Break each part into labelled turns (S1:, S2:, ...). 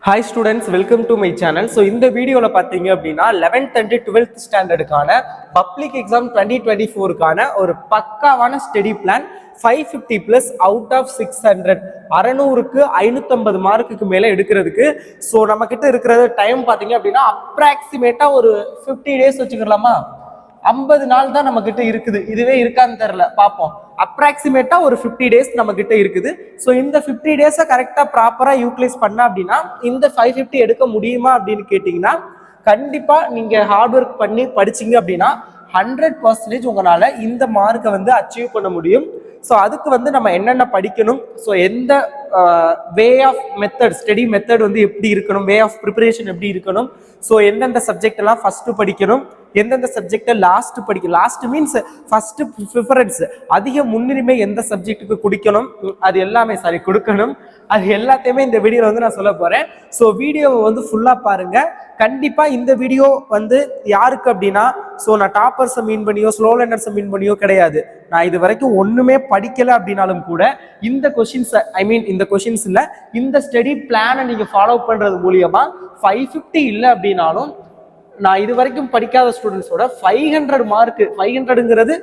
S1: Hi students, welcome to my channel. So இந்த வீடியோல பாத்தீங்க அப்படின்னா 11th and 12th ஸ்டாண்டர்டுக்கான பப்ளிக் எக்ஸாம் 2024க்கான ஒரு பக்காவான study plan 550 plus out of 600 600க்கு 550 மார்க்குக்கு மேல எடுக்கிறதுக்கு. ஸோ நம்ம கிட்ட இருக்கிறது டைம் பாத்தீங்க அப்படின்னா அப்ராக்சிமேட்டா ஒரு 50 டேஸ் வச்சுக்கலாமா. 50 நாள் தான் நம்ம கிட்ட இருக்குது. இதுவே இருக்கான்னு தெரியல, பார்ப்போம். அப்ராக்சிமேட்டா ஒரு 50 டேஸ் நம்ம கிட்ட இருக்குது. ஸோ இந்த 50 டேஸை கரெக்டா ப்ராப்பரா யூட்டிலைஸ் பண்ண அப்படின்னா இந்த 550 எடுக்க முடியுமா அப்படின்னு கேட்டீங்கன்னா கண்டிப்பா நீங்க ஹார்ட் ஒர்க் பண்ணி படிச்சீங்க அப்படின்னா 100% உங்களால இந்த மார்க்கை வந்து அச்சீவ் பண்ண முடியும். ஸோ அதுக்கு வந்து நம்ம என்னென்ன படிக்கணும், ஸோ எந்த way of method, study method வந்து எப்படி இருக்கணும், வே ஆஃப் ப்ரிப்பரேஷன் எப்படி இருக்கணும், ஸோ எந்தெந்த சப்ஜெக்ட் எல்லாம் ஃபர்ஸ்ட் படிக்கணும், எந்தெந்த சப்ஜெக்டை லாஸ்ட் படிக்கணும். லாஸ்ட் மீன்ஸ் ஃபர்ஸ்ட் ப்ரிஃபரன்ஸ், அதிக முன்னுரிமை எந்த சப்ஜெக்ட்டுக்கு கொடுக்கணும், அது எல்லாமே கொடுக்கணும். அது எல்லாத்தையுமே இந்த வீடியோவில் வந்து நான் சொல்ல போறேன். ஸோ வீடியோவை வந்து ஃபுல்லா பாருங்க. கண்டிப்பா இந்த வீடியோ வந்து யாருக்கு அப்படின்னா, ஸோ நான் டாப்பர்ஸை மீன் பண்ணியோ ஸ்லோ லேர்னர்ஸை மீன் பண்ணியோ கிடையாது. நான் இது வரைக்கும் ஒண்ணுமே படிக்கல அப்படின்னாலும் கூட இந்த கொஸ்டின்ஸ், ஐ மீன் இந்த கொஸ்டின்ஸ் இல்ல, இந்த ஸ்டடி பிளானை நீங்க ஃபாலோ பண்றது மூலியமா 550 இல்லை அப்படின்னாலும் நான் இது வரைக்கும் படிக்காத ஸ்டூடெண்ட்ஸோட 500 மார்க், 500ங்கிறது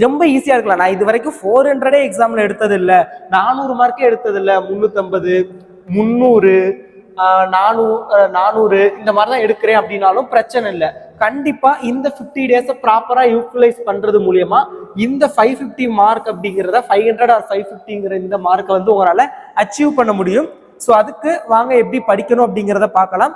S1: ரொம்ப ஈஸியா இருக்கலாம். நான் இது வரைக்கும் 400 எக்ஸாம்ல எடுத்தது இல்லை, 400 மார்க்கே எடுத்தது இல்லை, 350 300 400 இந்த மாதிரி தான் எடுக்கிறேன் அப்படின்னாலும் பிரச்சனை இல்லை. கண்டிப்பா இந்த 50 டேஸை ப்ராப்பரா யூட்டிலைஸ் பண்றது மூலியமா இந்த 550 மார்க் அப்படிங்கிறத 500 ஆர் 550ங்கிற இந்த மார்க்கை வந்து உங்களால அச்சீவ் பண்ண முடியும். ஸோ அதுக்கு வாங்க எப்படி படிக்கணும் அப்படிங்கிறத பார்க்கலாம்.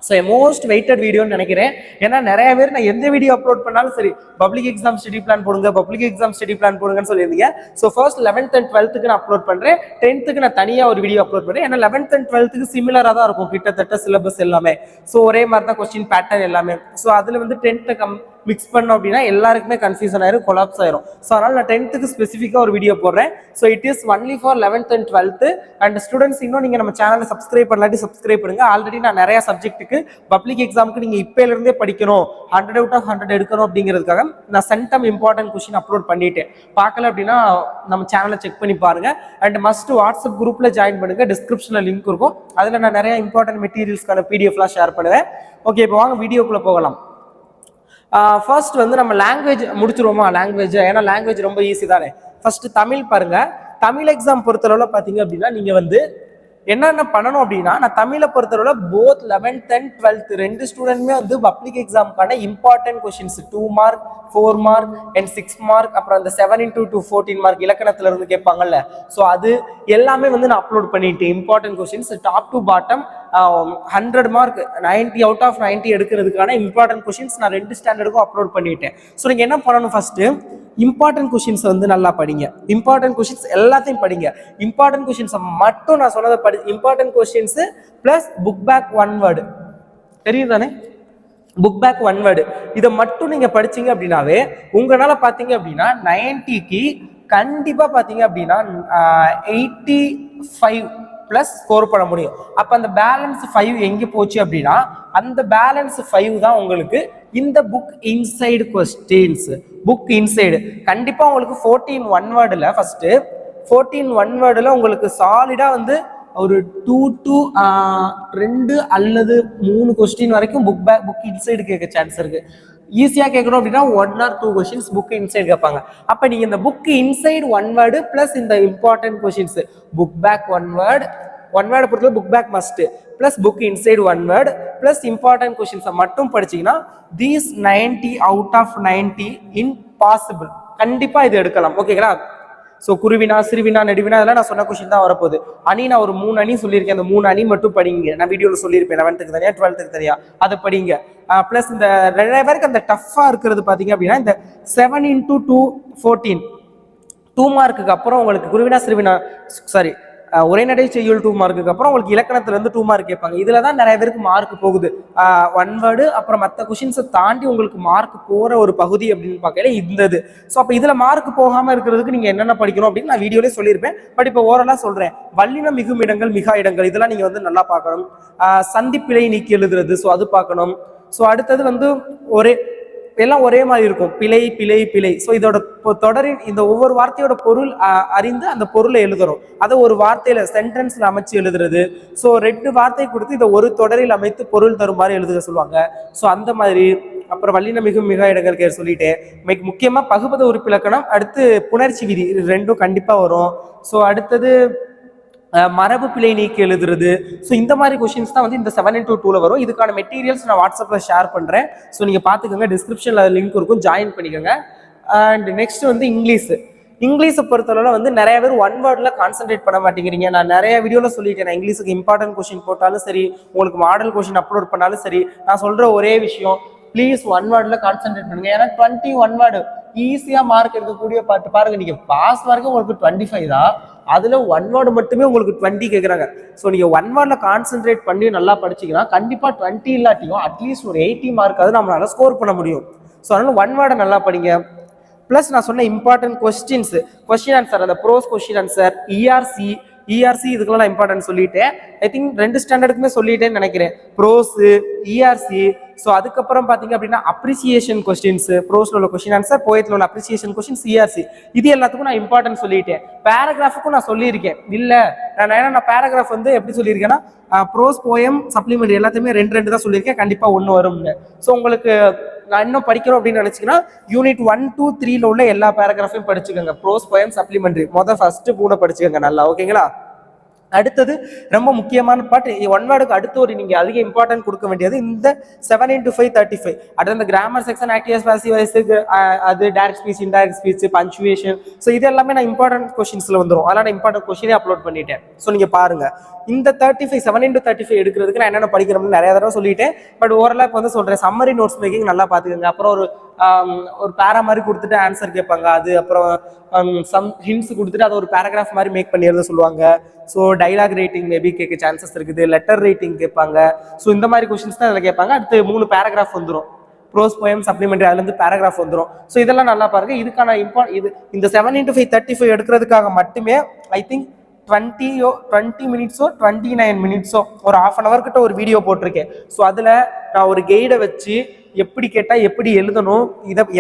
S1: ஸோ மோஸ்ட் வெயிட்டட் வீடியோன்னு நினைக்கிறேன். ஏன்னா நிறைய பேர் நான் எந்த வீடியோ அப்லோட் பண்ணாலும் சரி பப்ளிக் எக்ஸாம் ஸ்டடி பிளான் போடுங்க, பப்ளிக் எக்ஸாம் ஸ்டடி பிளான் போடுங்கன்னு சொல்லியிருந்தீங்க. So first 11th and 12th நான் அப்லோட் பண்றேன், 10th நான் தனியாக ஒரு வீடியோ அப்லோட் பண்றேன். ஏன்னா 11th and 12th சிமிலராக தான் இருக்கும் கிட்டத்தட்ட சிலபஸ் எல்லாமே. ஸோ ஒரே மாதிரி தான் கொஸ்டின் பேட்டர்ன் எல்லாமே. ஸோ அதில் வந்து 10th மிக்ஸ் பண்ணோம் அப்படின்னா எல்லாருக்குமே கன்ஃபியூஷன் ஆயிரும், கொலாப்ஸ் ஆயிரும். ஸோ அதனால நான் 10th ஸ்பெசிஃபிக்காக ஒரு வீடியோ போடுறேன். So it is only for 11th and 12th. And students இன்னும் நீங்கள் நம்ம சேனலை சப்ஸ்கிரைப் பண்ணலாட்டி சப்ஸ்கிரைப் பண்ணுங்க. ஆல்ரெடி நான் நிறைய சப்ஜெக்ட்டுக்கு பப்ளிக் எக்ஸாமுக்கு நீங்கள் இப்போலேருந்தே படிக்கணும், 100 out of 100 எடுக்கணும் அப்படிங்கிறதுக்காக நான் சென்டம் இம்பார்ட்டன்ட் கொஸ்டின் அப்லோட் பண்ணிட்டேன். பார்க்கல அப்படின்னா நம்ம சேனலை செக் பண்ணி பாருங்க. அண்ட் மஸ்ட் வாட்ஸ்அப் குரூப்பில் ஜாயின் பண்ணுங்க, டிஸ்கிரிப்ஷனில் லிங்க் இருக்கும். அதில் நான் நிறைய இம்பார்ட்டன்ட் மெட்டீரியல்ஸ்க்கான பிடிஎஃப்லாம் ஷேர் பண்ணுவேன். ஓகே, இப்போ வாங்க வீடியோக்குள்ளே போகலாம். ஃபர்ஸ்ட் வந்து நம்ம லாங்குவேஜ் முடிச்சிருவோமா, லாங்குவேஜ், ஏன்னா லாங்குவேஜ் ரொம்ப ஈஸி தானே. ஃபர்ஸ்ட் தமிழ் பாருங்க. தமிழ் எக்ஸாம் பொறுத்தளவில் பார்த்தீங்க அப்படின்னா நீங்கள் வந்து என்னென்ன பண்ணணும் அப்படின்னா, நான் தமிழை பொறுத்தளவில் போத் 11th and 12th ரெண்டு ஸ்டூடெண்ட்மே வந்து பப்ளிக் எக்ஸாமுக்கான important questions 2 mark 4 mark and 6 mark, அப்புறம் அந்த 7 into 2 14 மார்க் இலக்கணத்துல இருந்து கேட்பாங்கல்ல, ஸோ அது எல்லாமே வந்து நான் அப்லோட் பண்ணிட்டேன். Important questions top to bottom 100 mark 90 out of 90 எடுக்கிறதுக்கான இம்பார்ட்டன்ட் கொஸ்டின்ஸ் நான் 2 ஸ்டாண்டர்டுக்கும் அப்லோட் பண்ணிட்டேன். ஸோ நீங்கள் என்ன பண்ணணும், ஃபர்ஸ்ட் இம்பார்ட்டன்ட் கொஸ்டின்ஸ் வந்து நல்லா படிங்க. இம்பார்ட்டன்ட் கொஸ்டின்ஸ் எல்லாத்தையும் படிங்க. இம்பார்ட்டன்ட் கொஸ்டின்ஸ் மட்டும் நான் சொன்னதை படி. Important questions plus book back 1 word தெரியும் தானே, புக் பேக் 1 வேர்டு இதை மட்டும் நீங்க படிச்சீங்க அப்படின்னாவே உங்களால பாத்தீங்க அப்படின்னா 90க்கு கண்டிப்பா பாத்தீங்க அப்படின்னா 85 பிளஸ் ஸ்கோர் பண்ண முடியும். அப்ப அந்த பேலன்ஸ் 5 எங்க போச்சு அப்படின்னா அந்த பேலன்ஸ் 5 தான் உங்களுக்கு இந்த book inside questions. Book inside கண்டிப்பா உங்களுக்கு 14 1 வேர்டுல ஃபர்ஸ்ட் 14 1 வேர்டுல உங்களுக்கு சாலிடா வந்து ஒரு 2 to 2 அல்லது 3 கொஸ்டின் வரைக்கும் புக் இன்சைடு கேட்க சான்ஸ் இருக்கு. ஈஸியா கேட்கணும் அப்படின்னா 1 or 2 கொஸ்டின்ஸ் புக் இன்சைடு கேட்பாங்க. அப்ப நீங்க இந்த புக் இன்சைடு 1 வேர்டு பிளஸ் இந்த important questions book back 1 word பொறுத்தவரை book back must plus book inside 1 word plus important கொஸ்டின்ஸை மட்டும் படிச்சீங்கன்னா தீஸ் 90 out of 90 இம்பாசிபிள். கண்டிப்பா இது எடுக்கலாம். ஓகேங்களா? ஸோ குருவினா சிறுவினா நெடுவினா இதெல்லாம் நான் சொன்ன கொஸ்டின் தான் வரப்போகுது. அணி நான் ஒரு 3 அணி சொல்லியிருக்கேன். அந்த 3 அணி மட்டும் படிங்க. நான் வீடியோவில் சொல்லியிருப்பேன், 11th தனியா 12th தனியா, அதை படிங்க. பிளஸ் இந்த நிறைய பேருக்கு அந்த டஃபா இருக்கிறது பார்த்தீங்க அப்படின்னா இந்த 7 into 2 14 2 மார்க்குக்கு அப்புறம் உங்களுக்கு குருவினா சிறுவினா உரைநடை செய்யுள் 2 மார்க்குக்கு அப்புறம் உங்களுக்கு இலக்கணத்துல இருந்து 2 மார்க் கேட்பாங்க. இதுல தான் நிறைய பேருக்கு மார்க் போகுது. 1 வேர்டு அப்புறம் மற்ற கொஸ்டின்ஸை தாண்டி உங்களுக்கு மார்க் போற ஒரு பகுதி அப்படின்னு பார்க்கல இந்த. ஸோ அப்போ இதுல மார்க் போகாம இருக்கிறதுக்கு நீங்க என்னென்ன படிக்கணும் அப்படின்னு நான் வீடியோலேயே சொல்லியிருப்பேன். பட் இப்போ ஓரளா சொல்றேன். வல்லினம் மிகும் இடங்கள் மிகா இடங்கள் இதெல்லாம் நீங்க வந்து நல்லா பார்க்கணும். சந்திப்பிழை நீக்கி எழுதுறது, ஸோ அது பார்க்கணும். ஸோ அடுத்தது வந்து ஒரே எல்லாம் ஒரே மாதிரி இருக்கும். பிழை பிழை பிழை. ஸோ இதோட தொடரின் இந்த ஒவ்வொரு வார்த்தையோட பொருள் அறிந்து அந்த பொருளை எழுதுறோம். அதை ஒரு வார்த்தையில சென்டென்ஸ்ல அமைச்சு எழுதுறது. ஸோ 2 வார்த்தை கொடுத்து இதை ஒரு தொடரில் அமைத்து பொருள் தருமாறு எழுதுக சொல்லுவாங்க. ஸோ அந்த மாதிரி. அப்புறம் வல்லின மிகு மிக இடங்கள் கேர் சொல்லிட்டு முக்கியமா பகுபத உறுப்பிலக்கணம், அடுத்து புணர்ச்சி விதி, இது 2ம் கண்டிப்பா வரும். ஸோ அடுத்தது மரபு பிழை நீக்கி எழுதுறது. ஸோ இந்த மாதிரி கொஸ்டின்ஸ் தான் வந்து இந்த 7-2 வரும். இதுக்கான மெட்டீரியல்ஸ் நான் வாட்ஸ்அப்பில் ஷேர் பண்ணுறேன். ஸோ நீங்கள் பார்த்துக்கோங்க, டிஸ்கிரிப்ஷனில் லிங்க் இருக்கும், ஜாயின் பண்ணிக்கோங்க. அண்ட் நெக்ஸ்ட் வந்து இங்கிலீஷை பொறுத்தளவில் வந்து நிறைய பேர் ஒன் வேர்டில் கான்சென்ட்ரேட் பண்ண மாட்டேங்கிறீங்க. நான் நிறைய வீடியோவில் சொல்லிட்டேன், நான் இங்கிலீஷுக்கு இம்பார்ட்டன்ட் கொஸ்டின் போட்டாலும் சரி, உங்களுக்கு மாடல் கொஸ்டின் அப்லோட் பண்ணாலும் சரி, நான் சொல்கிற ஒரே விஷயம், ப்ளீஸ் ஒன் வேர்டில் கான்சென்ட்ரேட் பண்ணுங்க. ஏன்னா 21 வேர்டு ஈஸியாக மார்க் எடுக்கக்கூடிய பாருங்க. நீங்கள் பாஸ் மார்க்கு உங்களுக்கு 25 தான், அதுல 1 வேர்டு மட்டுமே உங்களுக்கு 20 கேட்குறாங்க. ஸோ நீங்க 1 வேர்டில் கான்சென்ட்ரேட் பண்ணி நல்லா படிச்சிங்கன்னா கண்டிப்பா 20 இல்லாட்டியும் அட்லீஸ்ட் ஒரு 80 மார்க்காவது நம்மளால ஸ்கோர் பண்ண முடியும். ஸோ அதனால 1 வேர்டை நல்லா படிங்க. ப்ளஸ் நான் சொன்ன இம்பார்ட்டன்ட் கொஸ்டின் ஆன்சர், அந்த ப்ரோஸ் கொஸ்டின் ஆன்சர், இஆர்சி இதுக்கெல்லாம் நான் இம்பார்ட்டன்ட் சொல்லிட்டேன். ஐ திங்க் 2 ஸ்டாண்டர்டுக்குமே சொல்லிட்டேன்னு நினைக்கிறேன். Pros, ERC. ஸோ அதுக்கப்புறம் பார்த்தீங்க அப்படின்னா அப்ரிசியேஷன் கொஸ்டின்ஸ், ப்ரோஸ்ல உள்ள கொஸ்டின் ஆன்சர், போயட்ல உள்ள அப்ரிசியேஷன் கொஸ்டின், சிஆர்சி, இது எல்லாத்துக்கும் நான் இம்பார்ட்டன்ட் சொல்லிட்டேன். பேராகிராஃபுக்கும் நான் சொல்லியிருக்கேன். இல்லை நான் பேராகிராஃப் வந்து எப்படி சொல்லியிருக்கேன்னா ப்ரோஸ், போயம், சப்ளிமெண்ட் எல்லாத்தையுமே 2 தான் சொல்லியிருக்கேன். கண்டிப்பாக 1 வரும்னு. ஸோ உங்களுக்கு நான் இன்னும் படிக்கிறோம் அப்படின்னு நினைச்சிங்கன்னா யூனிட் 1, 2, 3 உள்ள எல்லா பேராகிராஃபையும் படிச்சுக்கோங்க. ப்ரோஸ், போயம், சப்ளிமெண்ட்ரி ஃபர்ஸ்ட் 3 படிச்சுக்கோங்க நல்லா. ஓகேங்களா? அடுத்தது ரொம்ப முக்கியமான பார்ட், 1 வேர்டுக்கு அடுத்து ஒரு நீங்க அதிக இம்பார்ட்டன்ட் கொடுக்க வேண்டியது இந்த 7x5 35. அடுத்து இந்த grammar section, active passive voice, அது direct speech, indirect speech, punctuation. So இது எல்லாமே நான் இம்பார்ட்டன்ட் கொஸ்டின்ஸ்ல வந்துடும். அதனால நான் இம்பார்ட்டன்ட் கொஸ்டினே அப்லோட் பண்ணிட்டேன். ஸோ நீங்க பாருங்க, இந்த 7x35 எடுக்கிறதுக்கு நான் என்னென்ன படிக்கணும்னு நிறைய தடவை சொல்லிட்டேன். பட் ஓரளவு இப்போ வந்து சொல்றேன், சம்மரி நோட்ஸ் மேக்கிங் நல்லா பார்த்துக்கோங்க. அப்புறம் ஒரு பேரா மாதிரி கொடுத்துட்டு ஆன்சர் கேட்பாங்க, அது அப்புறம் சம் ஹிண்ட்ஸ் கொடுத்துட்டு அதை ஒரு பேராகிராஃப் மாதிரி மேக் பண்ணி எழுத சொல்லுவாங்க. ஸோ டைலாக் ரேட்டிங் மேபி கேட்க சான்சஸ் இருக்குது, லெட்டர் ரேட்டிங் கேட்பாங்க. ஸோ இந்த மாதிரி கொஸ்டின்ஸ் தான் அதில் கேட்பாங்க. அடுத்து 3 பேராகிராஃப் வந்துடும், ப்ரோஸ், போயம், சப்ளிமெண்ட்ரி, அதுலேருந்து பேராகிராஃப் வந்துடும். ஸோ இதெல்லாம் நல்லா பாருங்க. இதுக்கான இந்த 7x5 35 எடுக்கிறதுக்காக மட்டுமே ஐ திங்க் 20 மினிட்ஸோ 29 மினிட்ஸோ ஒரு 1/2 hour கிட்ட ஒரு வீடியோ போட்டிருக்கேன். ஸோ அதில் நான் ஒரு கைடை வச்சு எப்படி கேட்டால் எப்படி எழுதணும்,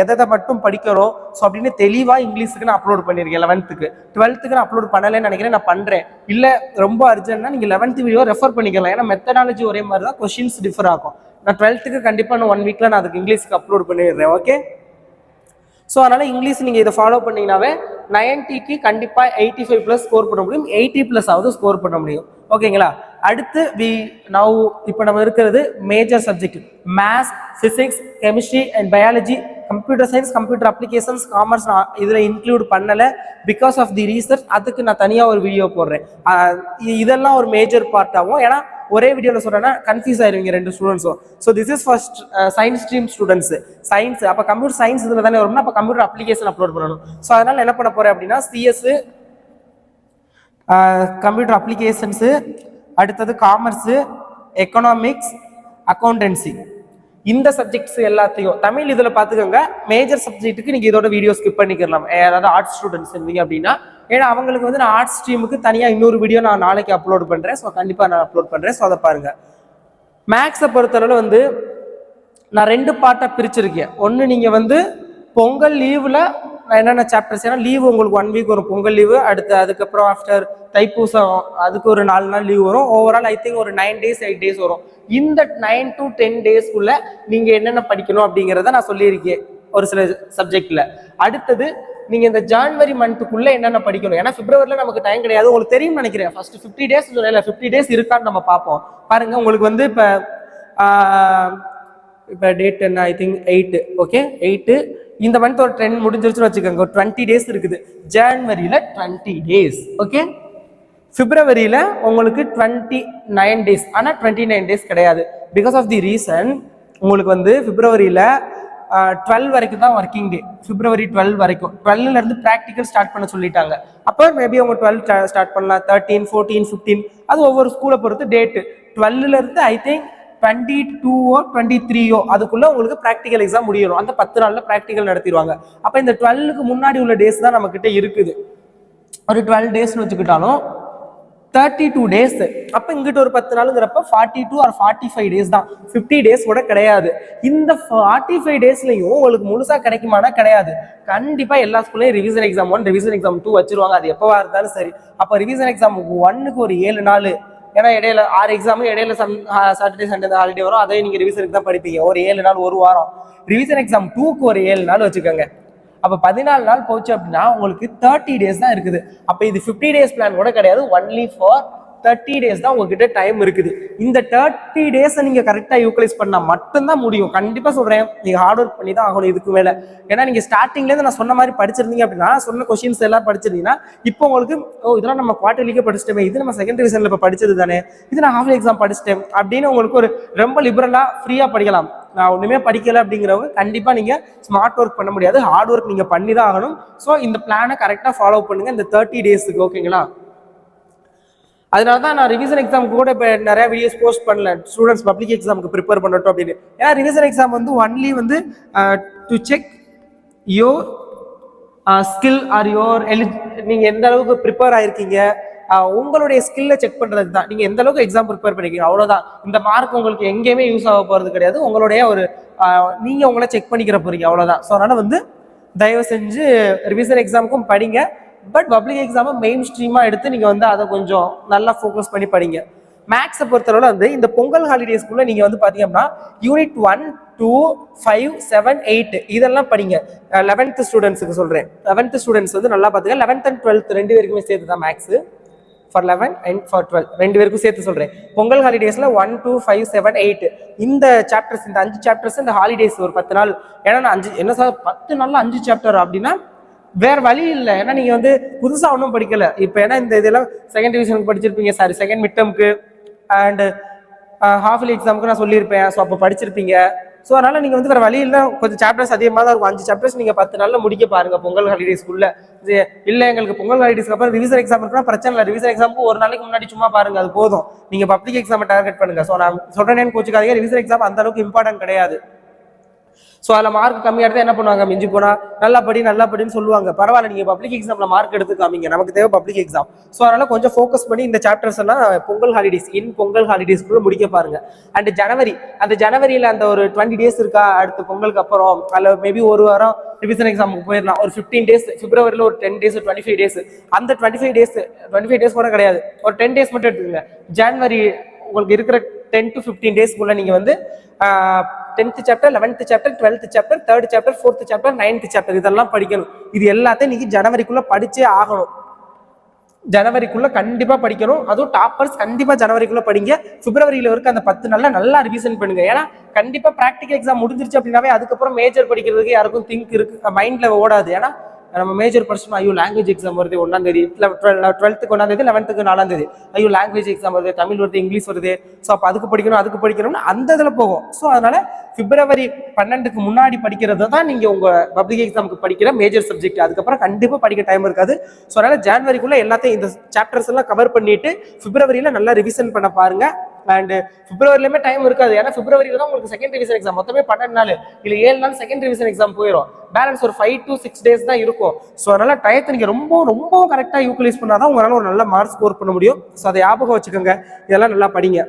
S1: எதை மட்டும் படிக்கிறோம், ஸோ அப்படின்னு தெளிவாக இங்கிலீஷுக்கு நான் அப்லோட் பண்ணியிருக்கேன். 11th 12th நான் அப்லோட் பண்ணலைன்னு நினைக்கிறேன், நான் பண்ணுறேன். இல்லை ரொம்ப அர்ஜென்ட்னா நீங்கள் 11th வீடியோ ரெஃபர் பண்ணிக்கலாம். ஏன்னா மெத்தடாலஜி ஒரே மாதிரி தான், கொஸ்டின்ஸ் டிஃபர் ஆகும். நான் 12th கண்டிப்பாக நான் 1 வீக்கில் நான் அதுக்கு இங்கிலீஷுக்கு அப்லோட் பண்ணிடுறேன். ஓகே? ஸோ அதனால் இங்கிலீஷ் நீங்கள் இதை ஃபாலோ பண்ணிங்கனாவே 90க்கு கண்டிப்பாக 85+ ஸ்கோர் பண்ண முடியும், 80+ ஆவது ஸ்கோர் பண்ண முடியும். ஓகேங்களா? அடுத்து இப்போ நம்ம இருக்கிறது major subject maths, physics, chemistry and biology, computer science, computer applications, commerce நான் இதில் இன்க்ளூட் பண்ணலை பிகாஸ் ஆஃப் தி ரீசர்ச். அதுக்கு நான் தனியாக ஒரு வீடியோ போடுறேன். இதெல்லாம் ஒரு மேஜர் பார்ட் ஆகும். ஏன்னா ஒரே வீடியோவில் சொல்கிறேன்னா கன்ஃபியூஸ் ஆயிருவீங்க 2 ஸ்டூடெண்ட்ஸும். So this is first science stream students. Science அப்போ கம்ப்யூட்டர் சயின்ஸ் இதில் தானே வரும்னா அப்போ கம்ப்யூட்டர் அப்ளிகேஷன் அப்லோட் பண்ணணும். ஸோ அதனால் என்ன பண்ண போகிறேன் அப்படின்னா சிஎஸ், கம்ப்யூட்டர் அப்ளிகேஷன்ஸு, அடுத்தது காமர்ஸு, எக்கனாமிக்ஸ், அக்கௌண்டன்சி, இந்த சப்ஜெக்ட்ஸ் எல்லாத்தையும் தமிழ் இதில் பார்த்துக்கோங்க. மேஜர் சப்ஜெக்ட்டுக்கு நீங்கள் இதோட வீடியோ ஸ்கிப் பண்ணிக்கலாம், அதாவது ஆர்ட்ஸ் ஸ்டூடெண்ட்ஸ் இருந்தீங்க அப்படின்னா. ஏன்னா அவங்களுக்கு வந்து நான் ஆர்ட்ஸ் ஸ்ட்ரீமுக்கு தனியாக இன்னொரு வீடியோ நான் நாளைக்கு அப்லோட் பண்ணுறேன். ஸோ கண்டிப்பாக நான் அப்லோட் பண்ணுறேன். ஸோ அதை பாருங்கள். மேக்ஸை பொறுத்தளவு வந்து நான் 2 பார்ட்டாக பிரிச்சிருக்கேன். ஒன்று நீங்கள் வந்து பொங்கல் லீவில் நான் என்னென்ன சாப்டர்ஸ், ஏன்னா லீவு உங்களுக்கு 1 வீக் வரும், பொங்கல் லீவு. அதுக்கப்புறம் ஆஃப்டர் தைப்பூசம் அதுக்கு ஒரு 4 நாள் லீவ் வரும். ஓவரால் ஐ திங்க் ஒரு 9 days 8 days வரும். இந்த 9 to 10 daysக்குள்ள நீங்கள் என்னென்ன படிக்கணும் அப்படிங்கிறத நான் சொல்லியிருக்கேன் ஒரு சில சப்ஜெக்டில். அடுத்தது நீங்கள் இந்த ஜான்வரி மந்த்துக்குள்ளே என்னென்ன படிக்கணும், ஏன்னா பிப்ரவரியில் நமக்கு டைம் கிடையாது, உங்களுக்கு தெரியும் நினைக்கிறேன். ஃபர்ஸ்ட் 50 days இல்லை 50 days இருக்கான்னு நம்ம பார்ப்போம். பாருங்க, உங்களுக்கு வந்து இப்போ டேட் என்ன, ஐ திங்க் 8. ஓகே, 8 இந்த மந்த் ஒரு 10 முடிஞ்சிருச்சுன்னு வச்சுக்கோங்க. ஒரு 20 days இருக்குது. ஜான்வரியில் 20 days. ஓகே, பிப்ரவரியில் உங்களுக்கு 29 days. ஆனால் 29 days கிடையாது. பிகாஸ் ஆஃப் தி ரீசன் உங்களுக்கு வந்து பிப்ரவரியில் 12 வரைக்கும் தான் ஒர்க்கிங் டே. பிப்ரவரி 12 வரைக்கும், 12லேருந்து ப்ராக்டிக்கல் ஸ்டார்ட் பண்ண சொல்லிட்டாங்க. அப்போ மேபி அவங்க 12 ஸ்டார்ட் பண்ணலாம், 13, 14, 15, அது ஒவ்வொரு ஸ்கூலை பொறுத்து டேட்டு. 12லேருந்து ஐ திங்க் 22 23 அதுக்குள்ள உங்களுக்கு ப்ராக்டிக்கல் எக்ஸாம் முடியும். அந்த 10 நாள்ல ப்ராக்டிக்கல் நடத்திடுவாங்க. அப்போ இந்த 12க்கு முன்னாடி உள்ள டேஸ் தான் நம்ம கிட்ட இருக்குது. ஒரு 12 daysனு வச்சுக்கிட்டாலும் 32 days. அப்போ இங்கிட்ட ஒரு 10 நாளுங்கிறப்ப 42 or 45 days தான், 50 days கூட கிடையாது. இந்த 45 daysலையும் உங்களுக்கு முழுசா கிடைக்குமானா கிடையாது. கண்டிப்பா எல்லா ஸ்கூல்லையும் ரிவிஷன் எக்ஸாம் 1 ரிவிஷன் எக்ஸாம் 2 வச்சிருவாங்க, அது எப்பவா இருந்தாலும் சரி. அப்போ ரிவிஷன் எக்ஸாம் 1க்கு ஒரு 7 நாள், ஏன்னா இடையில 6 எக்ஸாம், இடையில சாட்டர்டே சண்டே ஹாலிடே வரும், அதையும் நீங்க ரிவிஷனுக்கு தான் படிப்பீங்க. ஒரு 7 நாள், ஒரு வாரம். ரிவிஷன் எக்ஸாம் 2க்கு ஒரு 7 நாள் வச்சுக்கோங்க. அப்போ 14 நாள் போச்சு அப்படின்னா உங்களுக்கு 30 days தான் இருக்குது. அப்போ இது 50 days பிளான் கூட கிடையாது, ஒன்லி ஃபார் 30 days தான் உங்ககிட்ட டைம் இருக்குது. இந்த 30 days நீங்க கரெக்டா யூட்டிலைஸ் பண்ணா மட்டும்தான் முடியும். கண்டிப்பா சொல்றேன், நீங்க ஹார்ட் ஒர்க் பண்ணி தான் ஆகணும் இதுக்கு மேல. ஏன்னா நீங்க ஸ்டார்டிங்ல இருந்து நான் சொன்ன மாதிரி படிச்சிருந்தீங்க அப்படின்னா, சொன்ன கொஸ்டின்ஸ் எல்லாம் படிச்சிருந்தீங்கன்னா இப்போ உங்களுக்கு இதெல்லாம் நம்ம குவார்டர்லிக்கே படிச்சிட்டோமே, இது நம்ம செகண்ட் டிவிஷன்ல இப்போ படிச்சது தானே, இது நான் ஹாஃப் எக்ஸாம் படிச்சிட்டேன் அப்படின்னு உங்களுக்கு ஒரு ரொம்ப லிபரலா ஃப்ரீயா படிக்கலாம். நான் ஒண்ணுமே படிக்கல அப்படிங்கிறவங்க கண்டிப்பா நீங்க ஸ்மார்ட் ஒர்க் பண்ண முடியாது, ஹார்ட் ஒர்க் நீங்க பண்ணி தான் ஆகணும். ஸோ இந்த பிளானை கரெக்டா ஃபாலோ பண்ணுங்க இந்த 30 daysக்கு, ஓகேங்களா? அதனாலதான் நான் ரிவிஷன் எக்ஸாமுக்கு கூட இப்போ நிறைய வீடியோஸ் போஸ்ட் பண்ணல, ஸ்டூடெண்ட்ஸ் பப்ளிக் எக்ஸாமுக்கு ப்ரிப்பேர் பண்ணட்டும் அப்படின்னு. ஏன்னா ரிவிஷன் எக்ஸாம் வந்து ஒன்லி வந்து to check your skill or your நீங்க எந்த அளவுக்கு ப்ரிப்பேர் ஆயிருக்கீங்க, உங்களுடைய ஸ்கில்லை செக் பண்றதுக்கு தான். நீங்க எந்த அளவுக்கு எக்ஸாம் ப்ரிப்பேர் பண்ணிருக்கீங்க அவ்வளவுதான். இந்த மார்க் உங்களுக்கு எங்கேயுமே யூஸ் ஆக போறது கிடையாது, உங்களுடைய ஒரு நீங்க உங்களை செக் பண்ணிக்கிற போறீங்க, அவ்வளவுதான். ஸோ அதனால வந்து தயவு செஞ்சு ரிவிஷன் எக்ஸாமுக்கும் படிங்க, பட் பப்ளிக் எக்ஸாமை மெயின் ஸ்ட்ரீமா எடுத்து நீங்க வந்து அதை கொஞ்சம் நல்லா ஃபோக்கஸ் பண்ணி படிங்க. மேக்ஸை பொறுத்தளவுல வந்து இந்த பொங்கல் ஹாலிடேஸ்க்குள்ள நீங்க வந்து பாத்தீங்க அப்படின்னா யூனிட் 1, 2, 5, 7, 8 இதெல்லாம் படிங்க. 11th ஸ்டூடெண்ட்ஸுக்கு சொல்றேன். 11th ஸ்டூடெண்ட்ஸ் வந்து நல்லா பாத்துங்க. 11th and 12th ரெண்டு பேருக்குமே சேர்த்து தான் மேக்ஸ், ஃபார் 11 and for 12 ரெண்டு பேருக்கும் சேர்த்து சொல்றேன். பொங்கல் ஹாலிடேஸ்ல 1, 2, 5, 7, 8 இந்த சாப்டர்ஸ், இந்த 5 சாப்டர்ஸ் இந்த ஹாலிடேஸ் ஒரு 10 நாள். ஏன்னா நான் 5 என்ன சார் 10 நாள்ல 5 சாப்டர் அப்படின்னா வேற வழி இல்லை. ஏன்னா நீங்க வந்து புதுசா ஒன்றும் படிக்கல இப்போ. ஏன்னா இந்த இதெல்லாம் செகண்ட் டிவிஷனுக்கு படிச்சிருப்பீங்க, சாரி செகண்ட் மிட் டேர்முக்கு அண்ட் ஹாஃப்லி எக்ஸாமுக்கு நான் சொல்லியிருப்பேன். ஸோ அப்போ படிச்சிருப்பீங்க. ஸோ அதனால நீங்க வந்து வேற வழி இல்லை, கொஞ்சம் சாப்டர்ஸ் அதிகமாக தான் இருக்கும். 5 சாப்டர்ஸ் நீங்க 10 நாள்ல முடிக்க பாருங்க பொங்கல் ஹாலிடேஸ்க்குள்ள. இல்லை எங்களுக்கு பொங்கல் ஹாலிடேஸ்க்கு அப்புறம் ரிவிஷன் எக்ஸாம் இருக்குன்னா பிரச்சனை இல்லை, ரிவிஷன் எக்ஸாமுக்கு ஒரு நாளைக்கு முன்னாடி சும்மா பாருங்க, அது போதும். நீங்க பப்ளிக் எக்ஸாமை டார்கெட் பண்ணுங்க. ஸோ நான் சொல்றேன்னு கோச்சுக்காதீங்க, ரிவிஷன் எக்ஸாம் அந்த அளவுக்கு இம்பார்ட்டன்ட் கிடையாது. ஸோ அதில் மார்க் கம்மியாக எடுத்து என்ன பண்ணுவாங்க, மிஞ்சி போனா நல்லா படின்னு சொல்லுவாங்க. பரவாயில்ல, நீங்க பப்ளிக் எக்ஸாம்ல மார்க் எடுத்து காமிங்க, நமக்கு தேவை பப்ளிக் எக்ஸாம். ஸோ அதனால கொஞ்சம் ஃபோக்கஸ் பண்ணி இந்த சாப்டர்ஸ் எல்லாம் பொங்கல் ஹாலிடேஸ் பொங்கல் ஹாலிடேஸ்க்குள்ள முடிக்க பாருங்க. அண்ட் ஜனவரி, அந்த ஜனவரியில அந்த ஒரு 20 days இருக்கா அடுத்து பொங்கலுக்கு அப்புறம், அதில் மேபி ஒரு வாரம் ரிவிஷன் எக்ஸாமுக்கு போயிடலாம். ஒரு 15 days, பிப்ரவரியில் ஒரு 10 days, 25 days. அந்த 25 days கூட கிடையாது, ஒரு 10 days மட்டும் எடுத்துக்கோங்க. ஜனவரி உங்களுக்கு இருக்கிற 10 to 15 daysக்குள்ள நீங்க வந்து 10th chapter, 11th chapter, 12th chapter, 3rd chapter, 4th chapter, 9th chapter இதெல்லாம் படிக்கணும். இது எல்லாத்தையும் நீங்க ஜனவரிக்குள்ள படிச்சே ஆகணும். ஜனவரிக்குள்ள கண்டிப்பா படிக்கணும். அதுவும் டாப்பர்ஸ் கண்டிப்பா ஜனவரிக்குள்ள படிங்க. பிப்ரவரியில இருக்க அந்த 10 நாள்ல நல்லா ரிவிஷன் பண்ணுங்க. ஏன்னா கண்டிப்பா பிராக்டிகல் எக்ஸாம் முடிஞ்சிருச்சு அப்படின்னாவே அதுக்கப்புறம் மேஜர் படிக்கிறதுக்கு யாருக்கும் திங்க் இருக்கு, மைண்ட்ல ஓடாது. ஏன்னா நம்ம மேஜர் படிச்சோம், ஐயோ லாங்குவேஜ் எக்ஸாம் வருது 1ஆம் தேதி, 12th 1ஆம் தேதி, 11th 4ஆம் தேதி, ஐயோ லாங்குவேஜ் எக்ஸாம் வருது, தமிழ் வருது, இங்கிலீஷ் வருது, ஸோ அப்போ அதுக்கு படிக்கணும்னு அந்த இதில் போகும். ஸோ அதனால பிப்ரவரி 12க்கு முன்னாடி படிக்கிறது தான் நீங்க உங்க பப்ளிக் எக்ஸாமுக்கு படிக்கிற மேஜர் சப்ஜெக்ட். அதுக்கப்புறம் கண்டிப்பா படிக்க டைம் இருக்காது. ஸோ அதனால ஜனவரிக்குள்ள எல்லாத்தையும் இந்த சாப்டர்ஸ் எல்லாம் கவர் பண்ணிட்டு பிப்ரவரியில நல்லா ரிவிஷன் பண்ண பாருங்க. அண்ட் பிப்ரவரிலுமே டைம் இருக்காது, ஏன்னா பிப்ரவரியில தான் உங்களுக்கு செகண்ட் ரிவிஷன் எக்ஸாம். மொத்தமே 12 நாள் இல்ல 7 நாள் செகண்ட் ரிவிஷன் எக்ஸாம் போயிடும். பேலன்ஸ் ஒரு 5 to 6 days தான் இருக்கும். ஸோ அதனால டயத்தை நீங்க ரொம்ப கரெக்டா யூட்டிலைஸ் பண்ணாதான் உங்களால ஒரு நல்ல மார்க் ஸ்கோர் பண்ண முடியும். ஸோ அதை ஞாபகம் வச்சுக்கோங்க, இதெல்லாம் நல்லா படிங்க.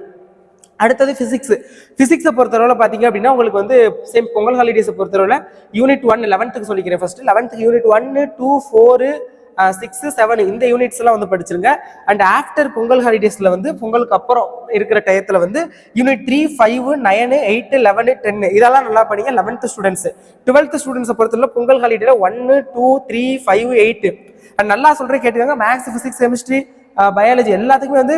S1: அடுத்தது பிசிக்ஸை பொறுத்தளவுல பாத்தீங்க அப்படின்னா உங்களுக்கு வந்து சேம் பொங்கல் ஹாலிடேஸை பொறுத்தளவுல யூனிட் 1 11th சொல்லிக்கிறேன். ஃபர்ஸ்ட் 11th யூனிட் 1, 2, 4, 6, 7 இந்த யூனிட்ஸ் எல்லாம் வந்து படிச்சிருங்க. அண்ட் ஆஃப்டர் பொங்கல் ஹாலிடேஸ்ல வந்து பொங்கலுக்கு அப்புறம் இருக்கிற டயத்துல வந்து யூனிட் 3, 5, 9, 8, 11, 10 இதெல்லாம் நல்லா படிங்க 11th ஸ்டூடெண்ட்ஸ். 12th ஸ்டூடெண்ட்ஸை பொறுத்தளவு பொங்கல் ஹாலிடேல 1, 2, 3, 5, 8 அண்ட் நல்லா சொல்றேன் கேட்டுக்கோங்க. மேக்ஸ், பிசிக்ஸ், கெமிஸ்ட்ரி, பயாலஜி எல்லாத்துக்குமே வந்து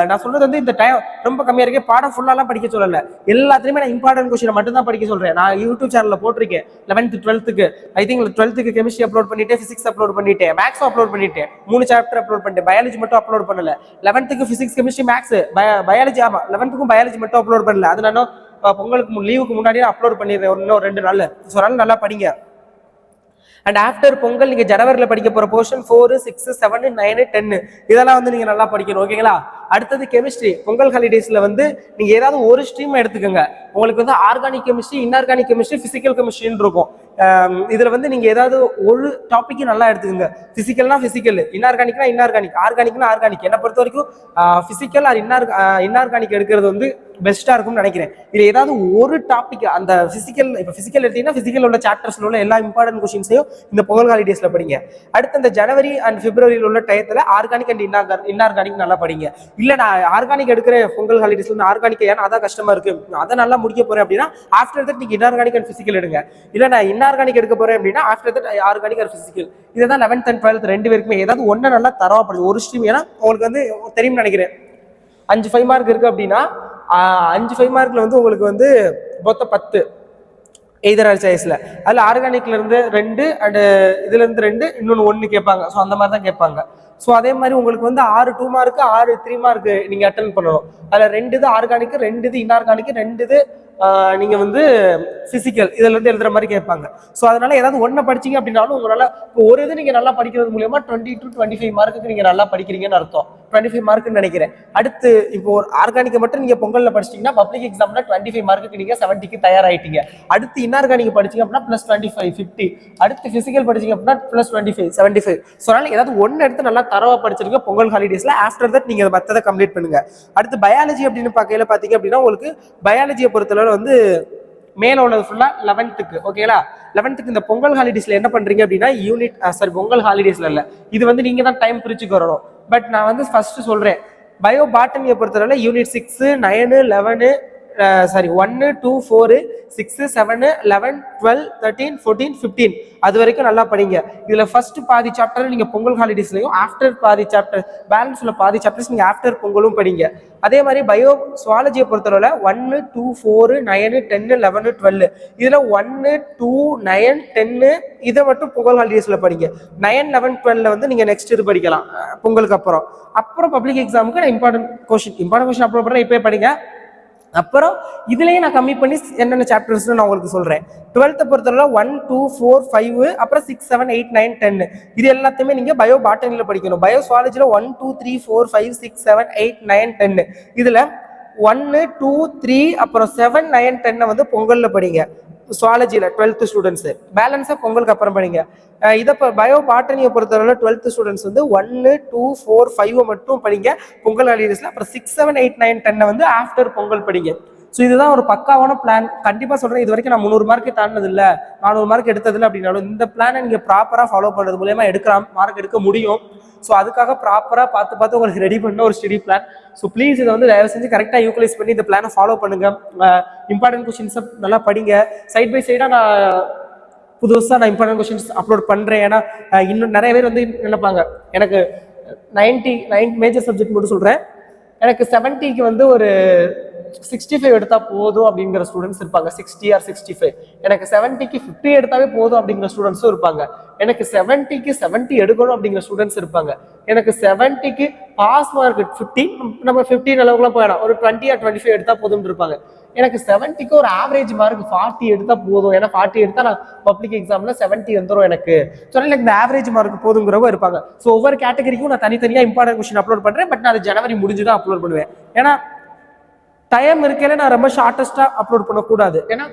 S1: நான் சொல்றது வந்து இந்த டைம் ரொம்ப கம்மியா இருக்கு. பாடம் ஃபுல்லாலாம் படிக்க சொல்லல, எல்லாத்துலயுமே நான் இம்பார்ட்டன்ட் கொஸ்டின் மட்டும் தான் படிக்க சொல்றேன். நான் யூடியூப் சேனல்ல போட்டிருக்கேன் 11th 12th I think 12th chemistry upload பண்ணிட்டேன், பிசிக்ஸ் அப்லோட் பண்ணிட்டேன், மேக்ஸ் அப்லோட் பண்ணிட்டேன், 3 சாப்டர் அப்லோட் பண்ணிட்டேன். பயாலஜி மட்டும் அப்லோட் பண்ணல. 11th physics, chemistry, maths, biology, ஆமா 11th பயாலஜி மட்டும் அப்லோட் பண்ணல. அது நான் பொங்கலுக்கு லீவுக்கு முன்னாடியே அப்லோட் பண்ணிடுறேன், இன்னும் 2 நாள்ல. ஸோ அதனால நல்லா படிங்க. அண்ட் ஆஃப்டர் பொங்கல் நீங்க ஜனவரியில் படிக்க போற போர்ஷன் 4, 6, 7, 9, 10 இதெல்லாம் வந்து நீங்க நல்லா படிக்கணும், ஓகேங்களா? அடுத்தது கெமிஸ்ட்ரி. பொங்கல் ஹாலிடேஸ்ல வந்து நீங்க ஏதாவது ஒரு ஸ்ட்ரீம் எடுத்துக்கோங்க. உங்களுக்கு வந்து organic chemistry, inorganic chemistry, physical கெமிஸ்ட்ரின்னு இருக்கும். இதுல வந்து நீங்க ஏதாவது ஒரு டாபிக் நல்லா எடுத்துக்கோங்க. பிசிக்கல்னா பிசிக்கல், இன்ஆர்கானிக்னா இன்ஆர்கானிக், ஆர்கானிக்னா ஆர்கானிக். என்னை பொறுத்த வரைக்கும் பிசிக்கல் ஆர் இன்ஆர்கானிக் எடுக்கிறது வந்து பெஸ்டா இருக்கும்னு நினைக்கிறேன். இதுல ஏதாவது ஒரு டாபிக் அந்த பிசிக்கல், இப்ப பிசிக்கல் எடுத்தீங்கன்னா பிசிக்கல் உள்ள சாப்டர்ஸ்ல உள்ள எல்லா இம்பார்ட்டன்ட் கொஸ்டின்ஸையும் இந்த பொங்கல் ஹாலிடேஸ்ல படிங்க. அடுத்து இந்த ஜனவரி அண்ட் பிப்ரவரியில் உள்ள டயத்துல ஆர்கானிக் அண்ட் இன்ஆர்கானிக் நல்லா படிங்க. இல்ல நான் ஆர்கானிக் எடுக்கிறேன் பொங்கல் ஹாலிடேஸ்ல இருந்து, ஆர்கானிக் ஏன்னா அதான் கஷ்டமா இருக்கு, அதை நல்லா முடிக்க போறேன் அப்படின்னா ஆஃப்டர் தட் நீங்க இன்ஆர்கானிக் அண்ட் பிசிக்கல் எடுங்க. இல்ல நான் இன்ஆர்கானிக் எடுக்க போறேன் அப்படின்னா after that organic and physical. இதுதான் 11th and 12th ரெண்டு பேருக்குமே ஏதாவது ஒன்னு நல்லா தரவா படிச்சு ஒரு ஸ்ட்ரீம். ஏன்னா உங்களுக்கு வந்து தெரியும் நினைக்கிறேன், 5 5 மார்க் இருக்கு அப்படின்னா 5 5 மார்க்ல வந்து உங்களுக்கு வந்து மொத்தம் 10 எய்தர் ஆர் சாய்ஸ்ல. அதுல ஆர்கானிக்ல இருந்து 2 அண்ட் இதுல இருந்து 2 இன்னொன்னு 1 கேட்பாங்க. ஸோ அந்த மாதிரி தான் கேட்பாங்க. ஸோ அதே மாதிரி உங்களுக்கு வந்து 6 2 மார்க்கு 6 3 மார்க் நீங்க அட்டன் பண்ணணும். அதுல 2 இது ஆர்கானிக், 2 இது இன்ஆர்கானிக், 2 இது நீங்க வந்து பிசிக்கல், இதுல இருந்து எழுதுற மாதிரி கேட்பாங்க. ஸோ அதனால ஏதாவது ஒன்றை படிச்சீங்க அப்படின்னாலும் உங்களால இப்போ ஒரு இது நீங்க நல்லா படிக்கிறது மூலியமா 20 to 25 மார்க்குக்கு நீங்க நல்லா படிக்கிறீங்கன்னு அர்த்தம். 25 மார்க்குன்னு நினைக்கிறேன். அடுத்து இப்போ ஒரு ஆர்கானிக்கை மட்டும் நீங்க பொங்கல்ல படிச்சிட்டீங்கன்னா பப்ளிக் எக்ஸாம்ல 25 மார்க்குக்கு நீங்க 70க்கு தயாராயிட்டீங்க. அடுத்து இன்ஆர்கானிக் படிச்சீங்க அப்படின்னா +25 50. அடுத்து பிசிக்கல் படிச்சீங்க அப்படின்னா +25 75. ஸோ அதனால ஏதாவது ஒன்னு எடுத்து நல்லா தரவா படிச்சிருக்க பொங்கல் ஹாலிடேஸ்ல. ஆஃப்டர் தட் நீங்க மற்றதை கம்ப்ளீட் பண்ணுங்க. அடுத்து பயாலஜி அப்படின்னு பார்க்கையில பாத்தீங்க அப்படின்னா உங்களுக்கு பயாலஜியை பொறுத்தளவு வந்து மேல உள்ளது ஃபுல்லா 11th ஓகேங்களா. 11th இந்த பொங்கல் ஹாலிடேஸ்ல என்ன பண்றீங்க அப்படின்னா யூனிட் பொங்கல் ஹாலிடேஸ்ல இல்ல, இது வந்து நீங்க தான் டைம் பிரிச்சுக்கு வரணும். பட் நான் வந்து ஃபர்ஸ்ட் சொல்றேன், பயோ பாட்டனியை பொறுத்தவரை யூனிட் 6 9 11 1 2 4 6 7 11 12 13 14 15 அது வரைக்கும் நல்லா படிங்க. இதுல ஃபர்ஸ்ட் பாதி சாப்டர் நீங்க பொங்கல் ஹாலிடேஸ்லயும், ஆஃப்டர் பாதி சாப்டர் பேலன்ஸ்ல பாதி சாப்டர்ஸ் நீங்க ஆஃப்டர் பொங்கலும் படிங்க. அதே மாதிரி பயோ சுவாலஜியை பொறுத்தவரை 1 2 4 9 10 11 12 இதுல 1 2 9 10 இதை மட்டும் பொங்கல் ஹாலிடேஸ்ல படிங்க. 9 11 12 வந்து நீங்க நெக்ஸ்ட் இது படிக்கலாம் பொங்கலுக்கு அப்புறம் பப்ளிக் எக்ஸாமுக்கு நான் இம்பார்ட்டன்ட் கொஸ்டின் அப்லோட் பண்றேன், இப்பவே படிங்க. அப்புறம் இதுலயே நான் கம்மி பண்ணி என்னென்ன சாப்டர்ஸ் நான் உங்களுக்கு சொல்றேன். 12th பொறுத்தவரை 1 2 4 5 அப்புறம் 6 7 8 9 10 இது எல்லாத்தையுமே நீங்க பயோ பாட்டனில படிக்கணும். பயோ சுவாலஜில 1 2 3 4 5 6 7 8 9 10 இதுல 1 2 3 அப்புறம் 7 9 10 வந்து பொங்கல்ல படிங்க. சுவாலஜில 12th ஸ்டூடெண்ட்ஸ் பேலன்ஸா பொங்கலுக்கு அப்புறம் படிங்க. இதை பயோ பாட்டனியை பொறுத்தவரை 12th ஸ்டூடெண்ட்ஸ் வந்து 1 2 4 5 மட்டும் படிங்க பொங்கல் ஹாலிடேஸ்ல. அப்புறம் 6 7 8 9 10 வந்து ஆஃப்டர் பொங்கல் படிங்க. ஸோ இதுதான் ஒரு பக்காவான பிளான். கண்டிப்பா சொல்றேன், இது வரைக்கும் நான் 300 மார்க் தாண்டினது இல்லை, 400 மார்க் எடுத்ததில்லை அப்படின்னாலும் இந்த பிளானை நீங்க ப்ராப்பரா ஃபாலோ பண்றது மூலமா மார்க் எடுக்க முடியும். ஸோ அதுக்காக ப்ராப்பரா பார்த்து உங்களுக்கு ரெடி பண்ண ஒரு ஸ்டடி பிளான். ஸோ ப்ளீஸ் இதை வந்து தயவு செஞ்சு கரெக்டாக யூட்டிலைஸ் பண்ணி இந்த பிளானை ஃபாலோ பண்ணுங்க. இம்பார்ட்டன்ட் கொஸ்டின்ஸை நல்லா படிங்க. சைட் பை சைடா நான் புதுசாக நான் இம்பார்ட்டன்ட் கொஸ்டின்ஸ் அப்லோட் பண்றேன். ஏன்னா இன்னும் நிறைய பேர் வந்து நினைப்பாங்க, எனக்கு 90 மேஜர் சப்ஜெக்ட் மட்டும் சொல்றேன், எனக்கு 70க்கு வந்து ஒரு 65 எடுத்தா போதும் அப்படிங்கிற ஸ்டூடெண்ட்ஸ் இருப்பாங்க. 60 or 65. எனக்கு 70க்கு 50 எடுத்தாவே போதும் அப்படிங்கிற ஸ்டூடெண்ட்ஸும் இருப்பாங்க. எனக்கு 70க்கு 70 எடுக்கணும் அப்படிங்கிற ஸ்டூடெண்ட்ஸ் இருப்பாங்க. எனக்கு 70க்கு பாஸ் மார்க் 15 நம்ம 15 அளவுக்குலாம் போயிடலாம், ஒரு 20 or 25 எடுத்தா போதும்னு இருப்பாங்க. எனக்கு 70க்கு ஒரு ஆவரேஜ் மார்க் 40 எடுத்தா போதும், ஏன்னா 40 எடுத்தா நான் பப்ளிக் எக்ஸாம்ல 70 வந்துடும் எனக்கு. ஸோ எனக்கு இந்த ஆவரேஜ் மார்க் போதுங்கிறவங்க இருப்பாங்க. ஸோ ஒவ்வொரு கேட்டகரிக்கும் நான் தனித்தனியாக இம்பார்ட்டன்ட் கொஸ்டின் அப்லோட் பண்றேன். பட் நான் அது ஜனவரி முடிஞ்சுதான் அப்லோட் பண்ணுவேன். ஏன்னா டைம் இருக்கல, நான் ரொம்ப ஷார்ட்டஸ்டா அப்லோட் பண்ணக்கூடாது. ஏன்னா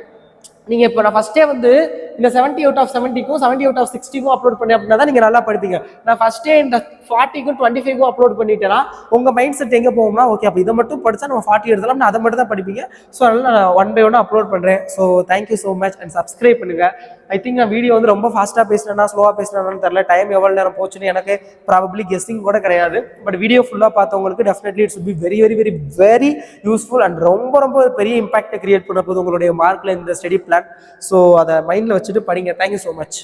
S1: நீங்க இப்போ நான் ஃபர்ஸ்டே வந்து இந்த 70 out of 70க்கும் 70 out of 60க்கும் அப்லோட் பண்ணி அப்படின்னா தான் நீங்க நல்லா படிப்பீங்க. நான் ஃபர்ஸ்டே இந்த 40க்கும் 25க்கும் அப்லோட் பண்ணிட்டேன்னா உங்க மைண்ட் செட் எங்க போகும்னா, ஓகே அப்போ இதை மட்டும் படிச்சா நம்ம 40 எடுத்தலாம், அதை மட்டும் தான் படிப்பீங்க. ஸோ அதனால நான் 1 by 1 அப்லோட் பண்றேன். So thank you so much and subscribe பண்ணுங்க. ஐ திங்க் நான் வீடியோ வந்து ரொம்ப ஃபாஸ்டா பேசினேன்னா ஸ்லோவா பேசினேன்னு தெரியல, டைம் எவ்வளவு நேரம் போச்சுன்னு எனக்கு ப்ராபப்ளி கெஸ்டிங் கூட கிடையாது. பட் வீடியோ ஃபுல்லா பார்த்தவங்களுக்கு definitely it's be very very very very useful and ரொம்ப ரொம்ப பெரிய இம்பாக்டை கிரியேட் பண்ண போது உங்களுடைய மார்க்ல இந்த ஸ்டடி பிளான். ஸோ அதை மைண்ட்ல வச்சுட்டு படிங்க. Thank you so much.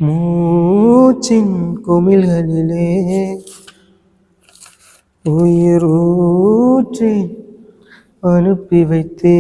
S1: மூச்சின் குமிழ்களிலே உயிரூற்றி அனுப்பி வைத்தே